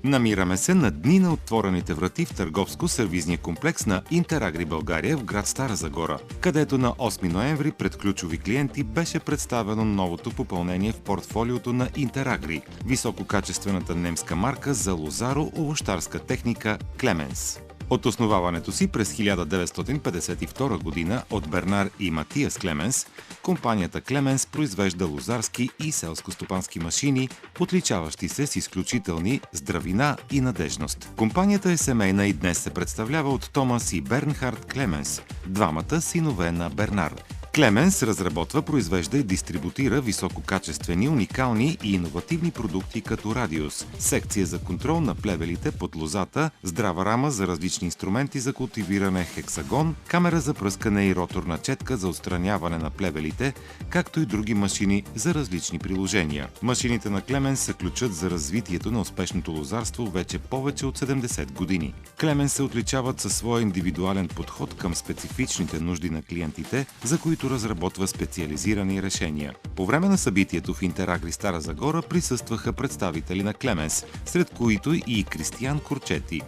Намираме се на дни на отворените врати в търговско-сервизния комплекс на Интерагри България в град Стара Загора, където на 8 ноември пред ключови клиенти беше представено новото попълнение в портфолиото на Интерагри – висококачествената немска марка за лозаро-овощарска техника Клеменс. От основаването си през 1952 година от Бернар и Матиас Клеменс, компанията Клеменс произвежда лозарски и селскостопански машини, отличаващи се с изключителни здравина и надежност. Компанията е семейна и днес се представлява от Томас и Бернхард Клеменс, двамата синове на Бернар. Клеменс разработва, произвежда и дистрибутира висококачествени, уникални и иновативни продукти като радиус, секция за контрол на плевелите под лозата, здрава рама за различни инструменти за култивиране хексагон, камера за пръскане и роторна четка за отстраняване на плевелите, както и други машини за различни приложения. Машините на Клеменс са ключът за развитието на успешното лозарство вече повече от 70 години. Клеменс се отличават със своя индивидуален подход към специфичните нужди на клиентите, за които разработва специализирани решения. По време на събитието в Интерагри Стара Загора присъстваха представители на Клеменс, сред които и Кристиан Курчети.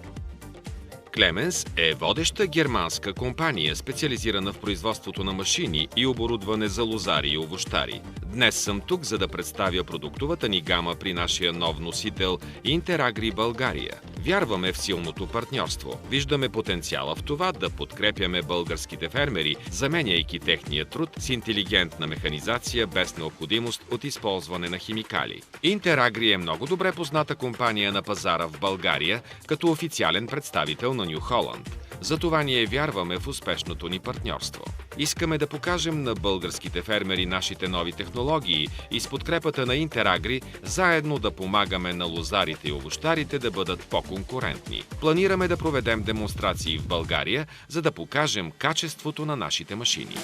Клеменс е водеща германска компания, специализирана в производството на машини и оборудване за лозари и овощари. Днес съм тук, за да представя продуктовата ни гама при нашия нов носител Интерагри България. Вярваме в силното партньорство. Виждаме потенциала в това да подкрепяме българските фермери, заменяйки техния труд с интелигентна механизация без необходимост от използване на химикали. Интерагри е много добре позната компания на пазара в България, като официален представител на Ню Холанд. Затова ние вярваме в успешното ни партньорство. Искаме да покажем на българските фермери нашите нови технологии и с подкрепата на Интерагри заедно да помагаме на лозарите и овощарите да бъдат по-конкурентни. Планираме да проведем демонстрации в България, за да покажем качеството на нашите машини.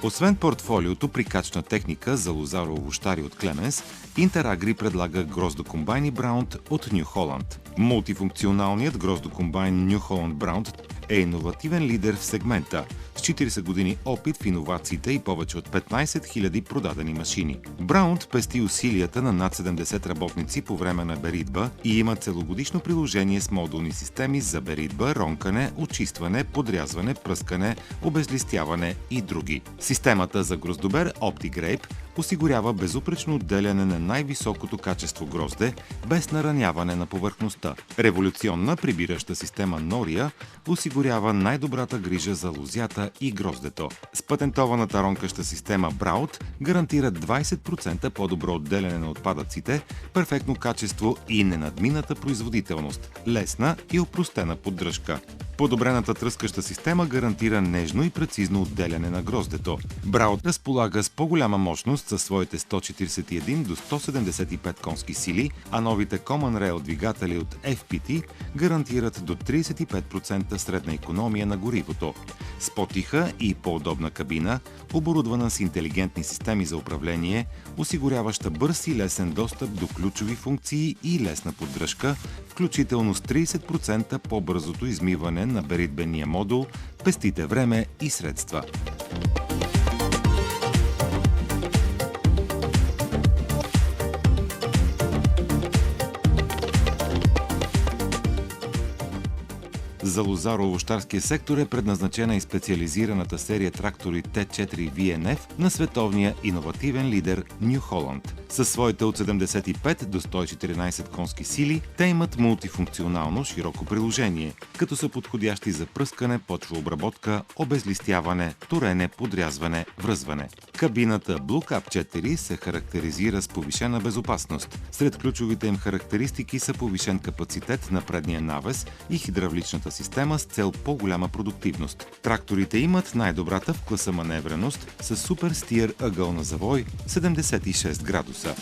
Освен портфолиото прикачна техника за лозаро-овощари от Клеменс, Интерагри предлага гроздокомбайн Браунд от Ню Холанд. Мултифункционалният гроздокомбайн Ню Холанд Браунд е иновативен лидер в сегмента, с 40 години опит в иновациите и повече от 15 000 продадени машини. Браунд пести усилията на над 70 работници по време на беритба и има целогодишно приложение с модулни системи за беритба, ронкане, очистване, подрязване, пръскане, обезлистяване и други. Системата за гроздобер OptiGrape осигурява безупречно отделяне на най-високото качество грозде, без нараняване на повърхността. Революционна прибираща система Нория осигурява най-добрата грижа за лозята и гроздето. С патентованата ронкаща система Браут гарантира 20% по-добро отделяне на отпадъците, перфектно качество и ненадмината производителност, лесна и опростена поддръжка. Подобрената тръскаща система гарантира нежно и прецизно отделяне на гроздето. Браут разполага с по-голяма мощност със своите 141 до 175 конски сили, а новите Common Rail двигатели от FPT гарантират до 35% средна икономия на горивото. С по-тиха и по-удобна кабина, оборудвана с интелигентни системи за управление, осигуряваща бърз и лесен достъп до ключови функции и лесна поддръжка, включително с 30% по-бързото измиване на беритбения модул, пестите време и средства. За лозаро-овощарския сектор е предназначена и специализираната серия трактори Т4 VNF на световния иновативен лидер Ню Холанд. Със своите от 75 до 114 конски сили, те имат мултифункционално широко приложение, като са подходящи за пръскане, почвообработка, обезлистяване, торене, подрязване, връзване. Кабината Blue Cap 4 се характеризира с повишена безопасност. Сред ключовите им характеристики са повишен капацитет на предния навес и хидравличната система с цел по-голяма продуктивност. Тракторите имат най-добрата в класа маневреност с супер стиер ъгъл на завой 76 градуса.